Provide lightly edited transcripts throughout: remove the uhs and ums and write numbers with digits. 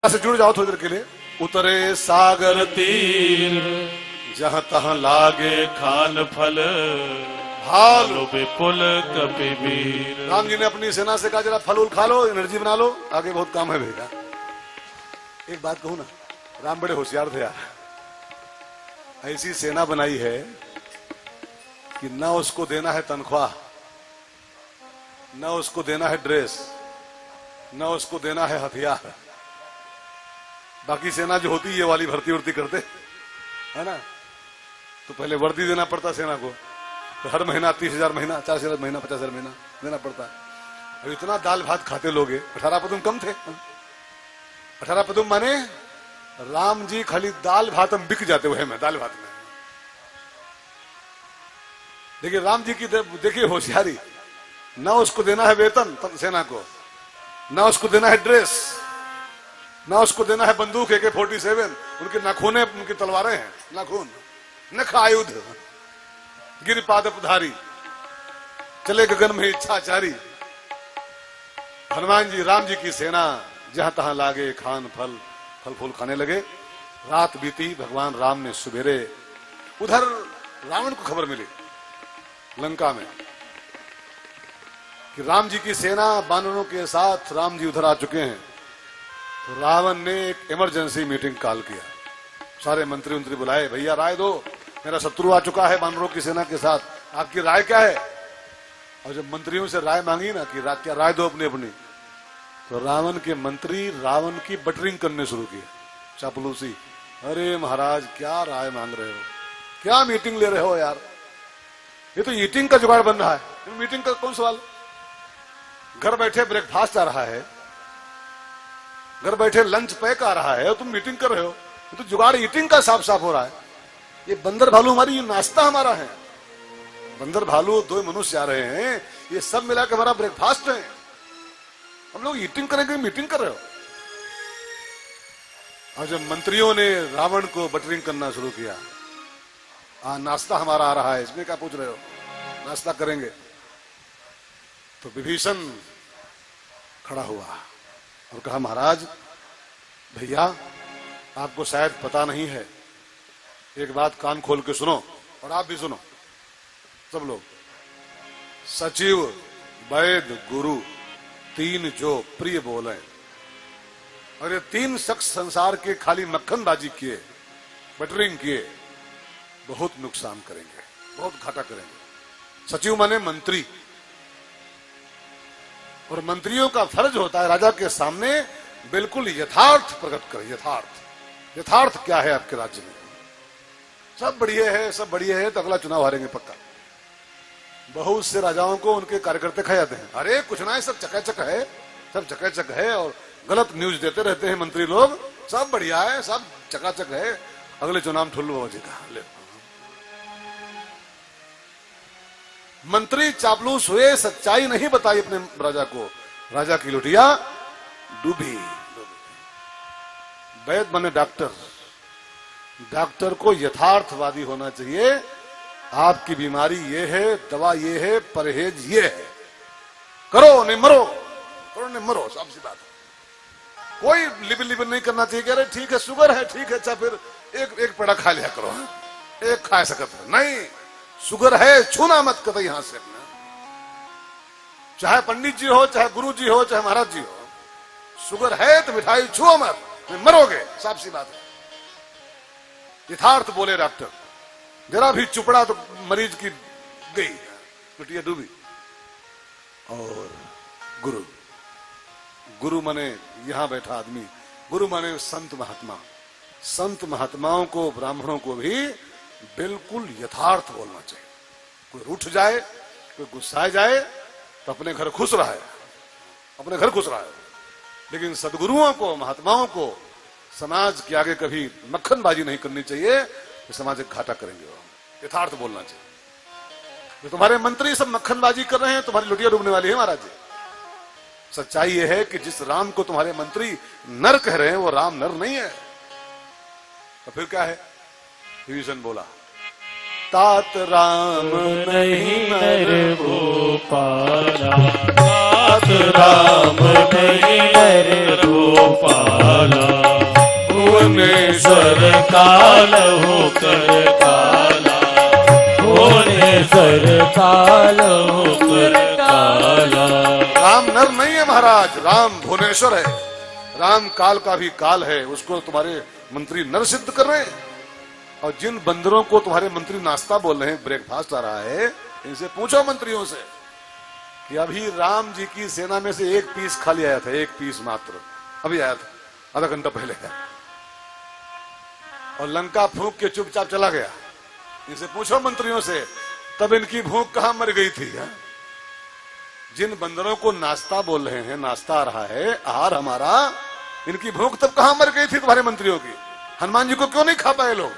से जुड़ जाओ थोड़ी देर के लिए। उतरे सागर तीर जहाँ तहाँ लागे खान फल, भालो विपुल कपिवीर। राम जी ने अपनी सेना से कहा जरा फल उल खा लो, एनर्जी बना लो, आगे बहुत काम है भैया। एक बात कहूं ना, राम बड़े होशियार थे यार। ऐसी सेना बनाई है कि ना उसको देना है तनख्वाह, ना उसको देना है ड्रेस, ना उसको देना है हथियार। बाकी सेना जो होती है ये वाली भर्ती उर्ती करते है ना, तो पहले वर्दी देना पड़ता सेना को, तो हर महीना 30,000 महीना, 40,000 महीना, 50,000 महीना देना पड़ता। अब इतना दाल भात खाते लोग, 18 पदुम कम थे। 18 पदुम माने राम जी खाली दाल भात हम बिक जाते हुए में, दाल भात में। देखिए राम जी की देखिए होशियारी, ना उसको देना है वेतन सेना को, ना उसको देना है ड्रेस, ना उसको देना है बंदूक AK-47, उनके नाखूने उनकी तलवारें हैं, नाखून नख आयुध, गिर पादपधारी, चले गगन में इच्छाचारी। हनुमान जी राम जी की सेना जहां तहां लागे खान फल, फल फूल खाने लगे। रात बीती, भगवान राम ने सुबेरे, उधर रावण को खबर मिली लंका में कि राम जी की सेना बानरों के साथ राम जी उधर आ चुके हैं। तो रावण ने एक इमरजेंसी मीटिंग कॉल किया, सारे मंत्री मंत्री बुलाए, भैया राय दो, मेरा शत्रु आ चुका है बानरों की सेना के साथ, आपकी राय क्या है। और जब मंत्रियों से राय मांगी ना कि क्या राय दो अपनी अपनी, तो रावण के मंत्री रावण की बटरिंग करने शुरू की, चापलूसी। अरे महाराज क्या राय मांग रहे हो, क्या मीटिंग ले रहे हो यार, ये तो ईटिंग का जुगाड़ बन रहा है। मीटिंग का कौन सवाल, घर बैठे ब्रेकफास्ट आ रहा है, घर बैठे लंच पैक आ रहा है, तुम मीटिंग कर रहे हो, ये तो जुगाड़ ईटिंग का साफ साफ हो रहा है। ये बंदर भालू हमारी, ये नाश्ता हमारा है। बंदर भालू 2 मनुष्य आ रहे हैं, ये सब मिला के हमारा ब्रेकफास्ट है, हम लोग ईटिंग करेंगे, मीटिंग कर रहे हो। और जब मंत्रियों ने रावण को बटरिंग करना शुरू किया, नाश्ता हमारा आ रहा है, इसमें क्या पूछ रहे हो, नाश्ता करेंगे। तो विभीषण खड़ा हुआ और कहा महाराज भैया आपको शायद पता नहीं है, एक बात कान खोल के सुनो, और आप भी सुनो सब लोग। सचिव वैद गुरु 3 जो प्रिय बोले, और ये 3 शख्स संसार के खाली मक्खनबाजी किए, बटरिंग किए, बहुत नुकसान करेंगे, बहुत घाटा करेंगे। सचिव माने मंत्री, और मंत्रियों का फर्ज होता है राजा के सामने बिल्कुल यथार्थ प्रकट करें। यथार्थ, यथार्थ क्या है आपके राज्य में, सब बढ़िया है, सब बढ़िया है, तो अगला चुनाव हारेंगे पक्का। बहुत से राजाओं को उनके कार्यकर्ता खा जाते हैं, अरे कुछ ना है, सब चकाचक है, सब चकाचक है, और गलत न्यूज देते रहते हैं मंत्री लोग, सब बढ़िया है, सब चकाचक है, अगले चुनाव ठुल्लू बाबा जी का ले। मंत्री चापलूस हुए, सच्चाई नहीं बताई अपने राजा को, राजा की लुटिया डूबी। वैद्य माने डॉक्टर, डॉक्टर को यथार्थवादी होना चाहिए। आपकी बीमारी ये है, दवा ये है, परहेज ये है, करो नहीं मरो, करो नहीं मरो, साफ सी बात है। कोई लिबिन लिबिन नहीं करना चाहिए कि अरे ठीक है शुगर है, ठीक है, अच्छा फिर एक पेड़ा खा लिया करो, एक खा सकते नहीं, शुगर है छूना मत करो यहां से अपना, चाहे पंडित जी हो, चाहे गुरु जी हो, चाहे महाराज जी हो, शुगर है तो मिठाई छुओ मत, मरोगे, साफ सी बात है। यथार्थ बोले डॉक्टर, जरा भी चुपड़ा तो मरीज की गई, लुटिया डूबी। और गुरु, गुरु माने यहां बैठा आदमी, गुरु माने संत महात्मा। संत महात्माओं को, ब्राह्मणों को भी बिल्कुल यथार्थ बोलना चाहिए। कोई रूठ जाए, कोई गुस्साए जाए तो अपने घर खुश रहे, अपने घर खुश रहे, लेकिन सदगुरुओं को, महात्माओं को समाज के आगे कभी मक्खनबाजी नहीं करनी चाहिए, तो समाज एक घाटा करेंगे। यथार्थ बोलना चाहिए। तो तुम्हारे मंत्री सब मक्खनबाजी कर रहे हैं, तुम्हारी लुटिया डूबने वाली है महाराज जी। सच्चाई यह है कि जिस राम को तुम्हारे मंत्री नर कह रहे हैं वो राम नर नहीं है। तो फिर क्या है? विभीषण बोला, तात राम नहीं नर भूपाला, तात राम नहीं नर भूपाला। भुवनेश्वर काल होकर काला, भुवनेश्वर काल होकर काला। राम नर नहीं है महाराज, राम भुवनेश्वर है। राम काल का भी काल है, उसको तुम्हारे मंत्री नर सिद्ध कर रहे हैं। और जिन बंदरों को तुम्हारे मंत्री नाश्ता बोल रहे हैं, ब्रेकफास्ट आ रहा है, इनसे पूछो मंत्रियों से कि अभी राम जी की सेना में से एक पीस खाली आया था, एक पीस मात्र अभी आया था, आधा घंटा पहले है, और लंका फूंक के चुपचाप चला गया। इनसे पूछो मंत्रियों से, तब इनकी भूख कहां मर गई थी? है? जिन बंदरों को नाश्ता बोल रहे हैं, नाश्ता आ रहा है, आहार हमारा, इनकी भूख तब कहां मर गई थी तुम्हारे मंत्रियों की? हनुमान जी को क्यों नहीं खा पाए लोग?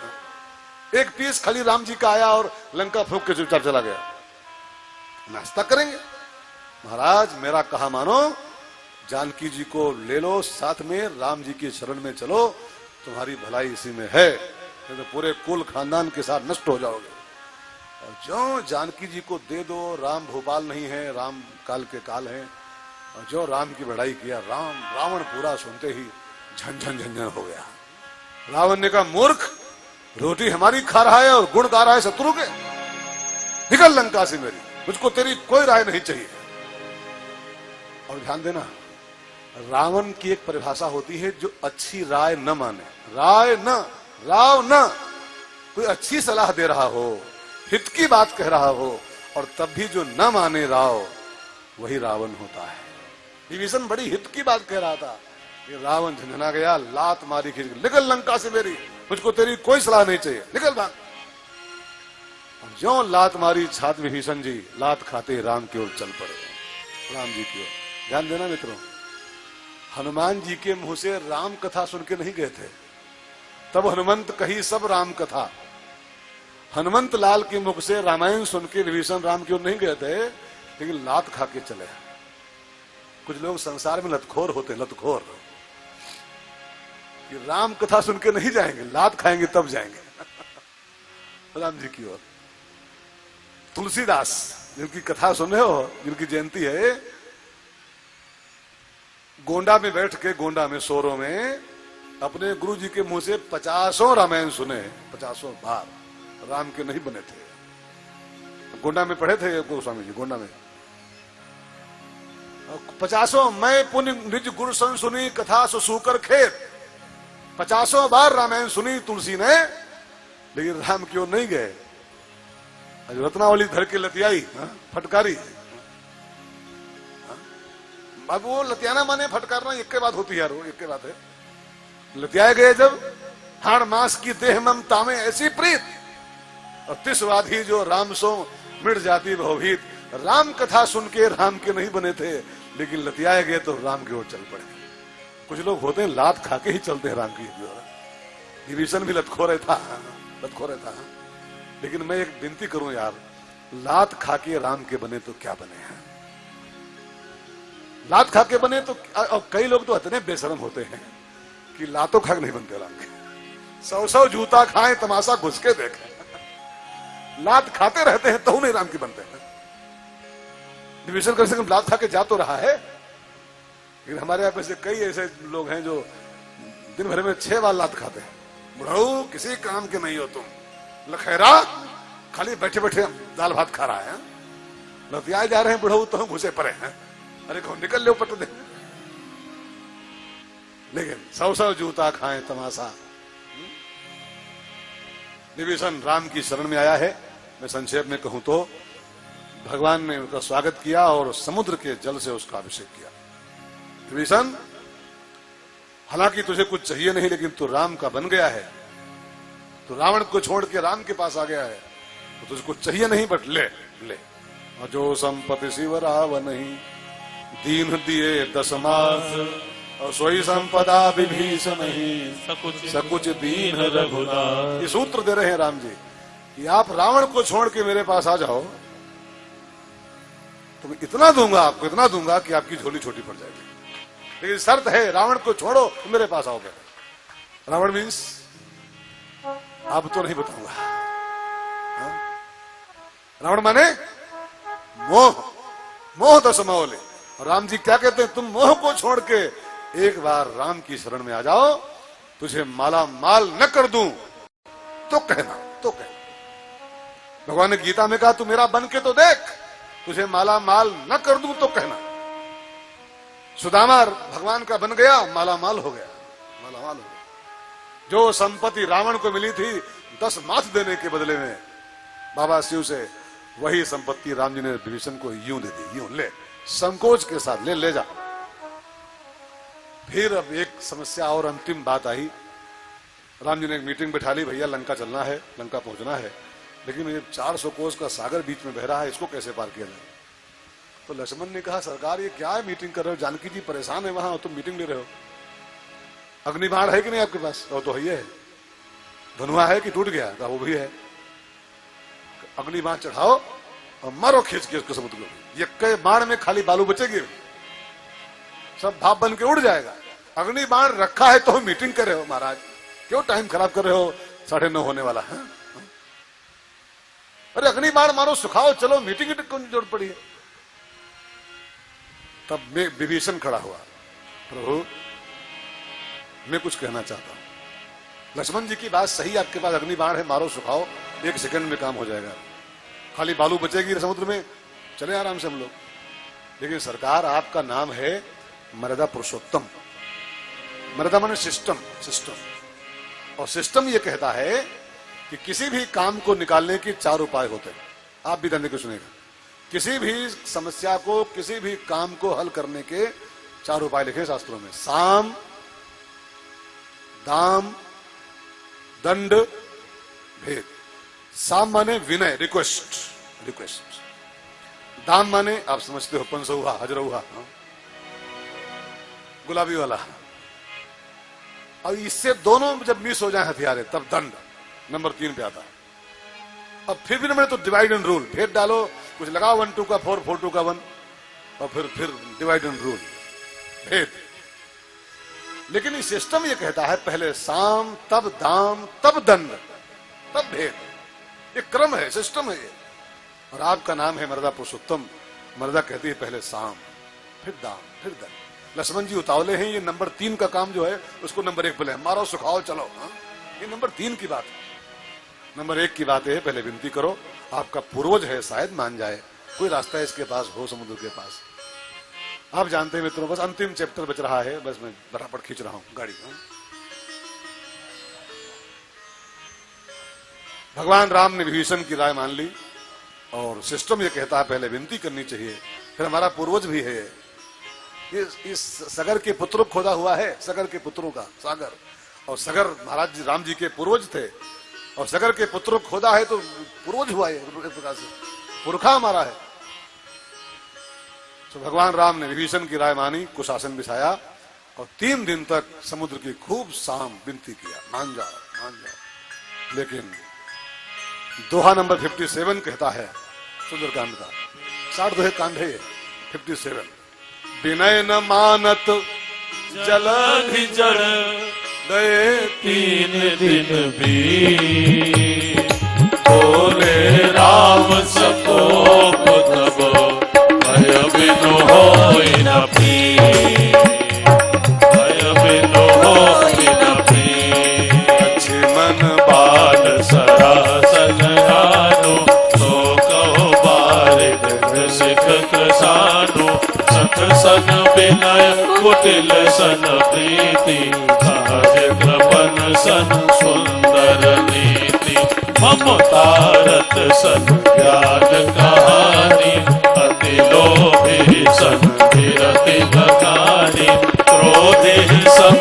एक पीस खाली राम जी का आया और लंका फूंक के चुपचाप चला गया। नाश्ता करेंगे महाराज, मेरा कहा मानो, जानकी जी को ले लो साथ में, राम जी की शरण में चलो, तुम्हारी भलाई इसी में है, तो पूरे कुल खानदान के साथ नष्ट हो जाओगे। और जो जानकी जी को दे दो, राम भोपाल नहीं है, राम काल के काल है, और जो राम की बड़ाई किया, रावण पूरा सुनते ही झंझन झंझन हो गया। रावण ने कहा, मूर्ख, रोटी हमारी खा रहा है और गुण गा रहा है शत्रु के, निकल लंका से मेरी, मुझको तेरी कोई राय नहीं चाहिए। और ध्यान देना, रावण की एक परिभाषा होती है, जो अच्छी राय न माने, राय न, राव न, कोई अच्छी सलाह दे रहा हो, हित की बात कह रहा हो, और तब भी जो न माने राव, वही रावण होता है। विभीषण बड़ी हित की बात कह रहा था, ये रावण झंझना गया, लात मारी खींच, निकल लंका से मेरी, मुझको तेरी कोई सलाह नहीं चाहिए, निकल भाग। जो लात मारी छात्र विभीषण जी, लात खाते राम की ओर चल पड़े, राम जी की ओर। ध्यान देना मित्रों, हनुमान जी के मुंह से राम कथा सुन के नहीं गए थे, तब हनुमंत कही सब राम कथा। हनुमंत लाल के मुख से रामायण सुन के विभीषण राम की ओर नहीं गए थे, लेकिन लात खा के चले। कुछ लोग संसार में लतखोर होते हैं, लतखोर, कि राम कथा सुन के नहीं जाएंगे, लात खाएंगे तब जाएंगे राम जी की ओर। तुलसीदास जिनकी कथा सुन रहे हो, जिनकी जयंती है, गोंडा में बैठ के, गोंडा में सोरों में, अपने गुरु जी के मुंह से 50 रामायण सुने, 50 बार, राम के नहीं बने थे। गोंडा में पढ़े थे गोस्वामी जी, गोंडा में 50 मैं पुण्य निज गुरु सन सुनी कथा सुसूकर खेत, 50 बार रामायण सुनी तुलसी ने, लेकिन राम की ओर नहीं गए। रत्नावली धर के लतियाई, फटकारी। अब वो लतियाना माने फटकारना एक के बात होती है यार, वो एक के बात है। लतियाए गए जब, हाड़ मास की देह ममता में ऐसी प्रीत, और तिसवाधी जो राम सो मिट जाती भवभीत। राम कथा सुन के राम के नहीं बने थे, लेकिन लतियाए गए तो राम की ओर चल पड़े। कुछ लोग होते हैं लात खा के ही चलते हैं राम की ओर। विभीषण भी लतखोर था, लतखोर था। लेकिन मैं एक विनती करूं यार, लात खा के राम के बने तो क्या बने हैं? लात खा के बने तो, और कई लोग तो इतने बेशरम होते हैं कि लातों खा के नहीं बनते राम के। 100 जूता खाएं, तमाशा घुस के देखें, लात खाते रहते हैं तो नहीं राम के बनते हैं। विभीषण कम से कम लात खा के जा तो रहा है, लेकिन हमारे यहाँ पे से कई ऐसे लोग हैं जो दिन भर में 6 बार लात खाते हैं। बुढ़ऊ किसी काम के नहीं हो तुम, लखेरा खाली बैठे बैठे दाल भात खा रहा है, लतियाए जा रहे हैं बुढ़ऊ तो हम घुसे पड़े हैं, अरे कौन निकल लो पट दे। लेकिन 100 जूता खाएं तमाशा। विभीषण राम की शरण में आया है। मैं संक्षेप में कहूं तो भगवान ने उसका स्वागत किया और समुद्र के जल से उसका अभिषेक किया। विभीषण, हालांकि तुझे कुछ चाहिए नहीं, लेकिन तू राम का बन गया है, तो रावण को छोड़ के राम के पास आ गया है, तो तुझे कुछ चाहिए नहीं, बट ले ले। और जो संपत्ति शिव रावण नहीं, दीन दिए 10 मास, और सोई संपदा विभीषण नहीं, सकुच दीन रघुनाथ। ये सूत्र दे रहे हैं राम जी कि आप रावण को छोड़ के मेरे पास आ जाओ, तो मैं इतना दूंगा आपको, इतना दूंगा कि आपकी झोली छोटी पड़ जाएगी, लेकिन शर्त है रावण को छोड़ो तो मेरे पास आओगे। रावण मीन्स आप तो नहीं बताऊंगा। रावण माने मोह, मोह 10 मोहले। और राम जी क्या कहते हैं, तुम मोह को छोड़ के एक बार राम की शरण में आ जाओ, तुझे माला माल न कर दूं तो कहना, तो कहना। भगवान ने गीता में कहा तू मेरा बन के तो देख, तुझे माला माल न कर दूं तो कहना। सुदामा भगवान का बन गया, माला माल हो गया, माला माल हो गया। जो संपत्ति रावण को मिली थी 10 माथ देने के बदले में बाबा शिव से, वही संपत्ति राम जी ने विभीषण को यूं दे दी, यूं ले, संकोच के साथ ले जा। फिर अब एक समस्या और अंतिम बात आई। राम जी ने एक मीटिंग बैठा ली, भैया लंका चलना है, लंका पहुंचना है, लेकिन ये 400 कोस का सागर बीच में बह रहा है, इसको कैसे पार किया जाए? तो लक्ष्मण ने कहा सरकार ये क्या है मीटिंग कर रहे हो, जानकी जी परेशान है वहां, तुम मीटिंग ले रहे हो। अग्निबाण है कि नहीं आपके पास? तो है, धनुआ है कि टूट गया? वो भी है। अग्निबाण चढ़ाओ और मारो खींच के उसको समुद्र में। ये बाण में खाली बालू बचेगी, सब भाप बन के उड़ जाएगा। अग्निबाण रखा है तो मीटिंग कर रहे हो महाराज, क्यों टाइम खराब कर रहे हो? 9:30 होने वाला है। अरे अग्निबाण मारो, सुखाओ, चलो, मीटिंग की कौन जरूरत पड़ी है? तब मैं विभीषण खड़ा हुआ, प्रभु मैं कुछ कहना चाहता हूं। लक्ष्मण जी की बात सही, आपके पास अग्निबाण है, मारो सुखाओ, 1 सेकंड में काम हो जाएगा, खाली बालू बचेगी समुद्र में, चले आराम से हम लोग। लेकिन सरकार आपका नाम है मर्यादा पुरुषोत्तम। मर्यादा माने सिस्टम, सिस्टम। और सिस्टम ये कहता है कि किसी भी काम को निकालने के 4 उपाय होते हैं। आप भी धंधे को सुनेगा, किसी भी समस्या को, किसी भी काम को हल करने के 4 उपाय लिखे शास्त्रों में। साम, दाम, दंड, भेद। साम माने विनय, रिक्वेस्ट, रिक्वेस्ट। दाम माने आप समझते हो पंसौहा, हजरौहा, गुलाबी वाला। और इससे दोनों जब मिस हो जाए हथियारे, तब दंड नंबर 3 पे आता है। अब फिर भी मैंने तो डिवाइड एंड रूल, भेद डालो, कुछ लगाओ 1 2 का 4 4 2 का 1, और फिर डिवाइड एंड रूल, भेद। लेकिन ये सिस्टम ये कहता है पहले साम, तब दाम, तब दंड, तब भेद। ये क्रम है, सिस्टम है ये। और आपका नाम है मर्यादा पुरुषोत्तम। मर्यादा कहती है पहले साम, फिर दाम, फिर दंड। लक्ष्मण जी उतावले हैं, ये नंबर 3 का काम जो है उसको नंबर 1 पे ले, मारो सुखाओ चलो। ये नंबर 3 की बात है। नंबर 1 की बात है पहले विनती करो, आपका पूर्वज है, शायद मान जाए, कोई रास्ता इसके पास हो, समुद्र के पास। आप जानते हैं मित्रों, बस अंतिम चैप्टर बच रहा है, बस मैं बराबर खींच रहा हूं गाड़ी। भगवान राम ने विभीषण की राय मान ली, और सिस्टम ये कहता है पहले विनती करनी चाहिए। फिर हमारा पूर्वज भी है, इस सगर के पुत्रों खोदा हुआ है, सगर के पुत्रों का सागर। और सगर महाराज राम जी के पूर्वज थे, और सगर के पुत्रों खोदा है तो पूर्वज हुआ है, एक प्रकार से पुरखा हमारा है। तो भगवान राम ने विभीषण की राय मानी, कुशासन बिछाया, और 3 दिन तक समुद्र की खूब साम विनती किया, मान जाओ, मान जाओ। लेकिन दोहा नंबर 57 कहता है सुंदरकांड का, 62 कांड है 57। विनय न मानत जलधि जड़ गए 3 दिन भी, बोले राम सकोप तब भय बिनु होई न पी, भय बिनु होई न पी। लक्ष्मण बाल सरासन रानो, सो कहो बारिद सिख सानो। सख सन विनय कुटिल सन प्रीति, सहज कृपन सन सुंदर नीति। ममता रत सन ज्ञान कहानी, अति लोभी सन विरति भगानी। क्रोधि सम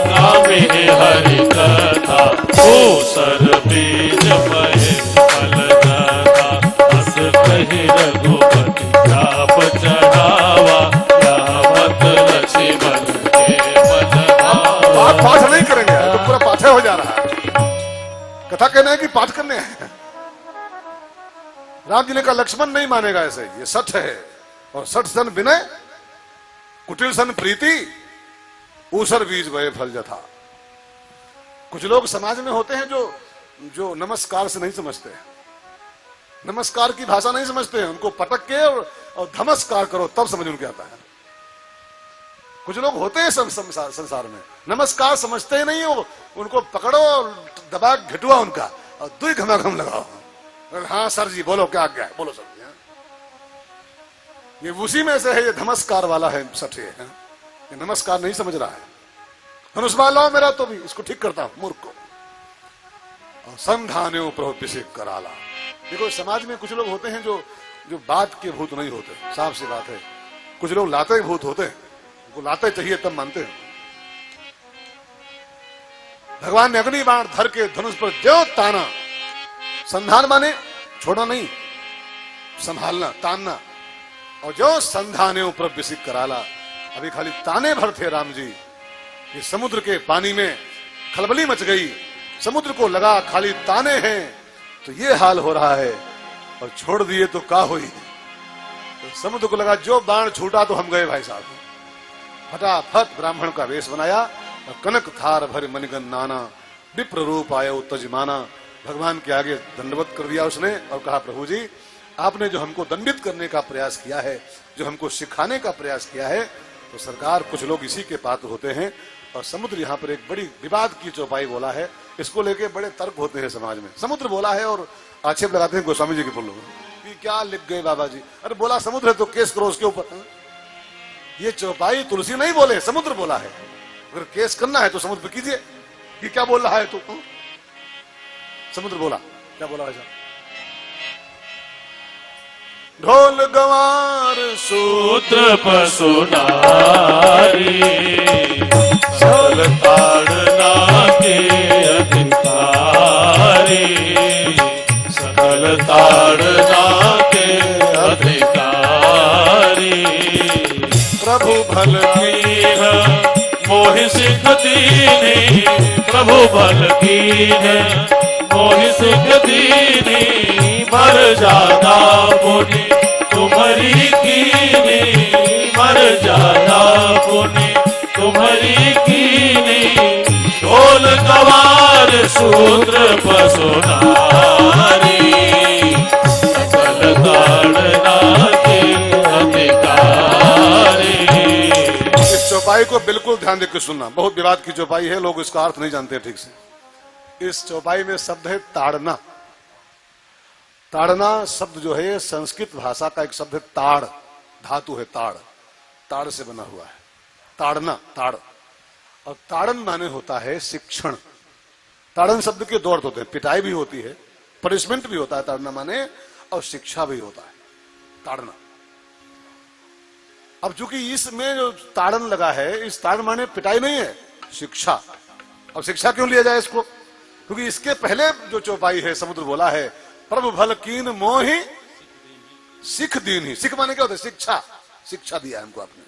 कामे हरि कथा, भूसर बीज महे फल दाता। अस कहि रघुपति जाप चढ़ावा, रामत लक्ष्मण के मन भावा। पाठ नहीं करेंगे तो पूरा पाठ हो जा रहा है। कथा कहना है कि पाठ करने हैं। राम जी ने कहा लक्ष्मण नहीं मानेगा ऐसे, ये सठ है। और 60 सन विनय, कुटिल सन प्रीति, ऊसर बीज भय फल जथा। कुछ लोग समाज में होते हैं जो नमस्कार से नहीं समझते हैं, नमस्कार की भाषा नहीं समझते हैं। उनको पटक के और धमस्कार करो तब समझ उनके आता है। कुछ लोग होते हैं संसार में, नमस्कार समझते ही नहीं हो, उनको पकड़ो दबा घिटुआ उनका और दुई घमाघम लगाओ। हाँ सर जी बोलो क्या आज्ञा है, बोलो सर जी। ये उसी में से है, ये नमस्कार वाला है सठे, ये नमस्कार नहीं समझ रहा है। अनुस्मार लाओ मेरा तो भी, इसको ठीक करता हूं मूर्ख को। और संधान्यो प्रभुपिसिक कराला। देखो समाज में कुछ लोग होते हैं जो बात के भूत नहीं होते, साफ सी बात है। कुछ लोग लाते भूत होते हैं, उनको लाते चाहिए तब मानते हैं। भगवान ने अग्नि बाण धर के धनुष पर जो ताना, संधान माने छोड़ना नहीं, संभालना, तानना। और जो संधान्यो प्रभुपिसिक कराला, अभी खाली ताने भर थे राम जी। ये समुद्र के पानी में खलबली मच गई, समुद्र को लगा खाली ताने हैं तो ये हाल हो रहा है, और छोड़ दिए तो क्या हुई। तो समुद्र को लगा जो बाण छूटा तो हम गए भाई साहब। फटाफट ब्राह्मण का वेश बनाया और कनक थार भर मणिगन नाना, विप्र रूप आयो तजमाना। भगवान के आगे दंडवत कर दिया उसने और कहा प्रभु जी आपने जो हमको दंडित करने का प्रयास किया है, जो हमको सिखाने का प्रयास किया है, तो सरकार कुछ लोग इसी के पात्र होते हैं। और समुद्र यहाँ पर एक बड़ी विवाद की चौपाई बोला है, इसको लेके बड़े तर्क होते हैं समाज में। समुद्र बोला है और आक्षेप लगाते हैं गोस्वामी जी के पुल कि क्या लिख गए बाबा जी। अरे बोला समुद्र है तो केस करो उसके ऊपर। ये चौपाई तुलसी नहीं बोले, समुद्र बोला है। अगर केस करना है तो समुद्र कीजिए कि क्या बोल रहा है तू। समुद्र बोला, क्या बोला है? ढोल गंवार सूत्र पशु नारी, सल ताड़ना के अधिकारी, सकल ताड़ना के अधिकारी। प्रभु भल कीन मोहि सिख दीनी, प्रभु भल कीन मोहि सिख दीनी। मर जाना पुनि तुम्हारी कीनी, मर जाना पुनि तुम्हारी कीनी। ढोल गंवार सूत्र पशु नारी, सकल ताड़ना के अधिकारी। इस चौपाई को बिल्कुल ध्यान देकर सुनना, बहुत विवाद की चौपाई है, लोग इसका अर्थ नहीं जानते ठीक से। इस चौपाई में शब्द है ताड़ना। ताड़ना शब्द जो है संस्कृत भाषा का एक शब्द है, ताड़ धातु है, ताड़, ताड़ से बना हुआ है ताड़ना, ताड़। और ताड़न माने होता है शिक्षण। ताड़न शब्द के दो अर्थ होते हैं, पिटाई भी होती है, पनिशमेंट भी होता है ताड़ना माने, और शिक्षा भी होता है ताड़ना। अब चूंकि इसमें जो ताड़न लगा है, इस ताड़ माने पिटाई नहीं है, शिक्षा। अब शिक्षा क्यों लिया जाए इसको? क्योंकि इसके पहले जो चौपाई है समुद्र बोला है, प्रभु भल कीन मोहि सिख दीनी। सिख माने क्या होता है? शिक्षा, शिक्षा दिया हमको आपने।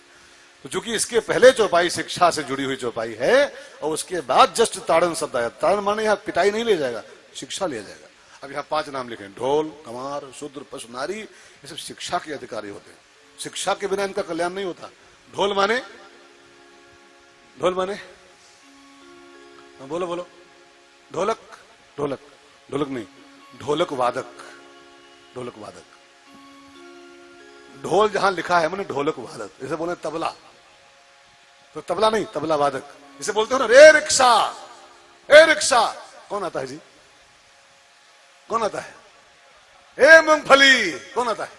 तो चूंकि इसके पहले चौपाई शिक्षा से जुड़ी हुई चौपाई है और उसके बाद जस्ट ताड़न शब्द आया। ताड़न माने यहाँ पिटाई नहीं ले जाएगा, शिक्षा लिया जाएगा। अब यहाँ 5 नाम लिखे, ढोल गंवार शूद्र पशु नारी, ये सब शिक्षा के अधिकारी होते हैं। शिक्षा के बिना इनका कल्याण नहीं होता। ढोल माने, ढोल माने बोलो बोलो, ढोलक, ढोलक, ढोलक नहीं, ढोलक वादक, ढोलक वादक। ढोल जहां लिखा है मैंने ढोलक वादक, जैसे बोले तबला, तो तबला नहीं, तबला वादक। जैसे बोलते हो ना रे रिक्शा, ए रिक्शा, कौन आता है जी? कौन आता है? ए मूंगफली, कौन आता है?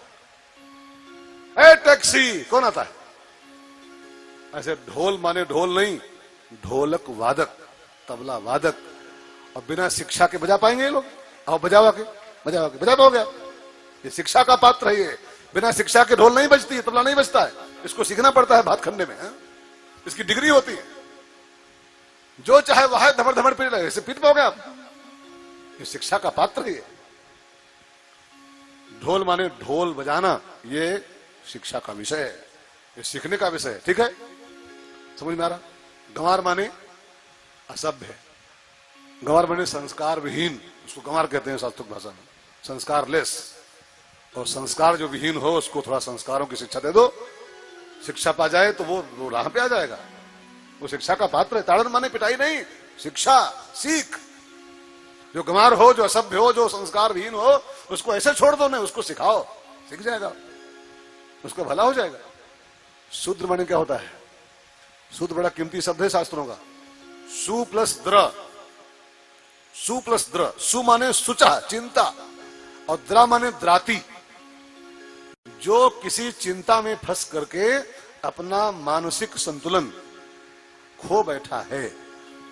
ए टैक्सी, कौन आता है? ऐसे ढोल माने ढोल नहीं, ढोलक वादक, तबला वादक। और बिना शिक्षा के बजा पाएंगे ये लोग? आओ बजाओ आके, बजा पाओगे? ये शिक्षा का पात्र है। ये बिना शिक्षा के ढोल नहीं बजती है, तबला नहीं बजता है, इसको सीखना पड़ता है भात खंडे में है? इसकी डिग्री होती है। जो चाहे वह धमड़ धमड़ पीट रहे, इसे पीट पाओगे आप? ये शिक्षा का पात्र है। ढोल माने ढोल बजाना, ये शिक्षा का विषय है, ये सीखने का विषय है। ठीक है, समझ में आ रहा? गंवार माने असभ्य है, गंवार माने संस्कार विहीन, उसको गंवार कहते हैं शास्त्रोक्त भाषा में, संस्कार लेस। और संस्कार जो विहीन हो उसको थोड़ा संस्कारों की शिक्षा दे दो, शिक्षा पा जाए तो वो राह पे आ जाएगा, वो शिक्षा का पात्र है। ताड़न माने पिटाई नहीं, शिक्षा, सीख। जो गंवार हो, जो असभ्य हो, जो संस्कार विहीन हो, उसको ऐसे छोड़ दो, नहीं उसको सिखाओ, सीख जाएगा, उसको भला हो जाएगा। शूद्र माने क्या होता है? सूत्र बड़ा कीमती शब्द है शास्त्रों का। सु प्लस द्र, सु प्लस द्र। सु माने सुचा, चिंता, और द्रा माने द्राती। जो किसी चिंता में फंस करके अपना मानसिक संतुलन खो बैठा है,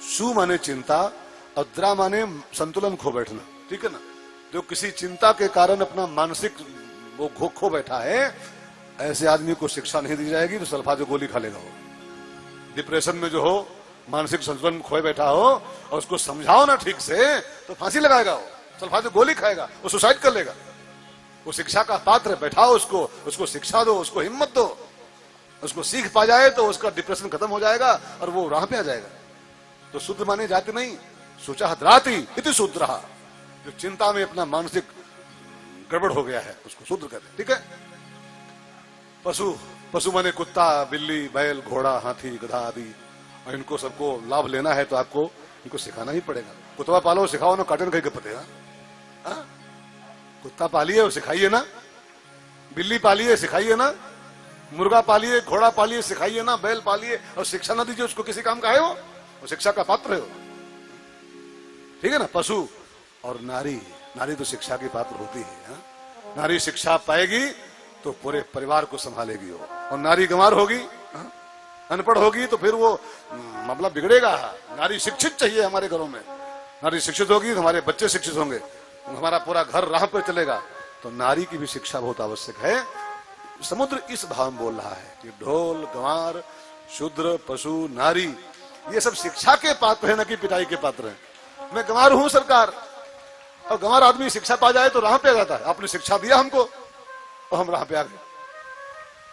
सु माने चिंता और द्रा माने संतुलन खो बैठना, ठीक है ना। जो किसी चिंता के कारण अपना मानसिक वो खो बैठा है, ऐसे आदमी को शिक्षा नहीं दी जाएगी तो सल्फाजो गोली खा लेगा वो। डिप्रेशन में जो हो, मानसिक संतुलन खोए बैठा हो और उसको समझाओ ना ठीक से तो फांसी लगाएगा वो, सल्फाजो गोली खाएगा, वो सुसाइड कर लेगा। वो शिक्षा का पात्र है, बैठाओ उसको शिक्षा दो, उसको हिम्मत दो, उसको सीख पा जाए तो उसका डिप्रेशन खत्म हो जाएगा और वो राह पे आ जाएगा। तो शूद्र माने जाति नहीं, सुचा द्राति इति शूद्र। जो चिंता में अपना मानसिक गड़बड़ हो गया है उसको शूद्र कहते हैं, ठीक है। पशु, पशु माने कुत्ता, बिल्ली, बैल, घोड़ा, हाथी, गधा आदि। और इनको सबको लाभ लेना है तो आपको इनको सिखाना ही पड़ेगा। कुत्ता पालो, सिखाओ ना, काटन कहीं के पतेगा। कुत्ता पालिए और सिखाइए ना, बिल्ली पालिए सिखाइए ना, मुर्गा पालिए, घोड़ा पालिए सिखाइए ना, बैल पालिए और शिक्षा ना दीजिए उसको, किसी काम का है वो शिक्षा का पात्र है वो, ठीक है ना। पशु और नारी, नारी तो शिक्षा की पात्र होती है। नारी शिक्षा पाएगी तो पूरे परिवार को संभालेगी वो, और नारी गंवार होगी, अनपढ़ होगी तो फिर वो मतलब बिगड़ेगा। नारी शिक्षित चाहिए हमारे घरों में, नारी शिक्षित होगी तो हमारे बच्चे शिक्षित होंगे, हमारा पूरा घर राह पर चलेगा। तो नारी की भी शिक्षा बहुत आवश्यक है। समुद्र इस भाव में बोल रहा है कि ढोल, गंवार, शूद्र, पशु, नारी ये सब शिक्षा के पात्र है, न कि पिटाई के पात्र है। मैं गंवार हूं सरकार, और गंवार आदमी शिक्षा पा जाए तो राह पे आ जाता है। आपने शिक्षा दिया हमको और हम राह पे आ गए।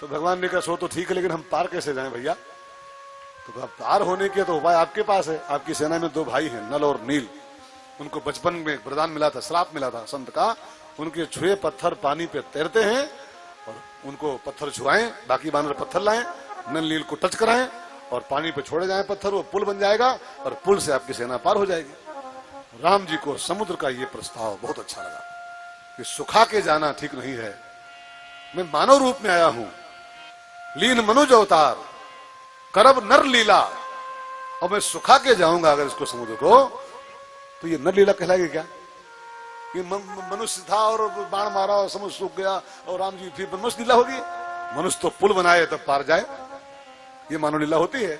तो भगवान ने कहा सो तो ठीक है, लेकिन हम पार कैसे जाएं भैया। तो पार होने के तो उपाय आपके पास है। आपकी सेना में 2 भाई हैं, नल और नील। उनको बचपन में वरदान मिला था, श्राप मिला था संत का, उनके छुए पत्थर पानी पे तैरते हैं और उनको पत्थर छुआएं, बाकी बानर पत्थर लाएं, नल नील को टच कराएं और पानी पे छोड़े जाएं पत्थर, वो पुल बन जाएगा और पुल से आपकी सेना पार हो जाएगी। राम जी को समुद्र का ये प्रस्ताव बहुत अच्छा लगा कि सुखा के जाना ठीक नहीं है। मैं मानव रूप में आया हूं, लीन मनुज अवतार, करब नर लीला, और मैं सुखा के जाऊंगा अगर इसको समुद्र को, तो ये नर लीला कहलाएगी क्या? कि मनुष्य था और बाण मारा और समुद्र सूख गया और राम जी फिर मनुष्य लीला होगी? मनुष्य तो पुल बनाए तब पार जाए, ये मानव लीला होती है।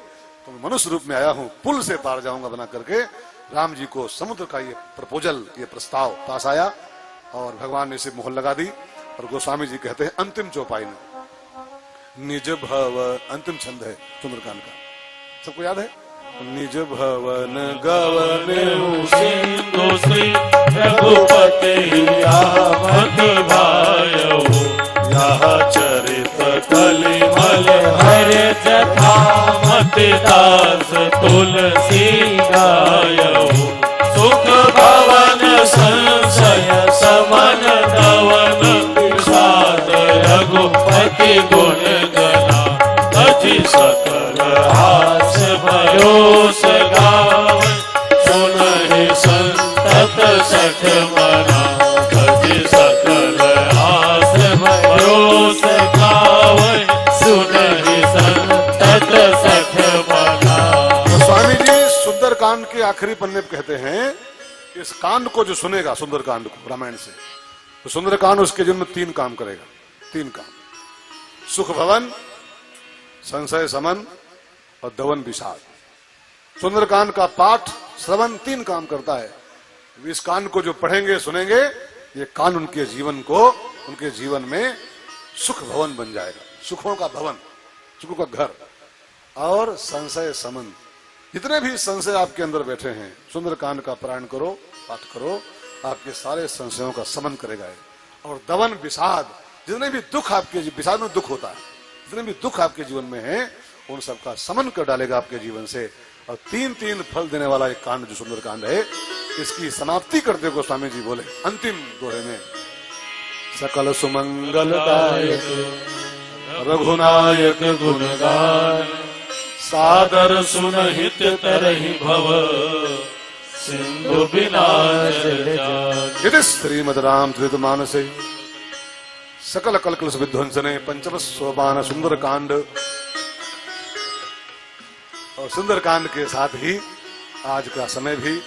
तो मैं मनुष्य रूप में आया हूं, पुल से पार जाऊंगा बना करके। राम जी को समुद्र का ये प्रपोजल, ये प्रस्ताव पास आया और भगवान ने इसे मोहर लगा दी। और गोस्वामी जी कहते हैं अंतिम चौपाई में, निज भव, अंतिम छंद है सुंदरकांड का, सबको याद है? निज भवन गवन सिंधु श्री रघुपति मत भायो, यह चरित कलिमल हरे जथा मति दास तुलसी गायो, सुख भवन संशय समन दवन विषाद रघुपति गुण गला, अति सकल हास भरोस गाव, सुनहि संतत सठ मना, अति सकल हास भरोस गाव, सुनहि संतत सठ मना। स्वामी जी सुंदरकांड के आखिरी पन्ने पे कहते हैं, इस कांड को जो सुनेगा, सुंदरकांड को रामायण से, तो सुंदरकांड उसके जन्म 3 काम करेगा। 3 काम, सुख भवन, संशय समन और दवन विषाद। सुंदरकांड का पाठ श्रवण 3 काम करता है। इस कांड को जो पढ़ेंगे सुनेंगे, ये कांड उनके जीवन को, उनके जीवन में सुख भवन बन जाएगा, सुखों का भवन, सुखों का घर। और संशय समन, जितने भी संशय आपके अंदर बैठे हैं, सुंदरकांड का पारायण करो, पाठ करो, आपके सारे संशयों का समन करेगा। और दवन विषाद, जितने भी दुख आपके, विषाद में दुख होता है, जितने भी दुख आपके जीवन में है उन सबका समन कर डालेगा आपके जीवन से। और 3 फल देने वाला एक कांड जो सुंदरकांड है, इसकी समाप्ति करते गोस्वामी जी बोले अंतिम दोहे में, सकल सुमंगलदायक रघुनायक गुणगान, सादर सुनहित तरहि भव सिंधु विनाश जात। यदि श्रीमद रामचरित मानसे सकल कलकल विध्वंसने पंचम सोपान सुंदरकांड और सुंदरकांड के साथ ही आज का समय भी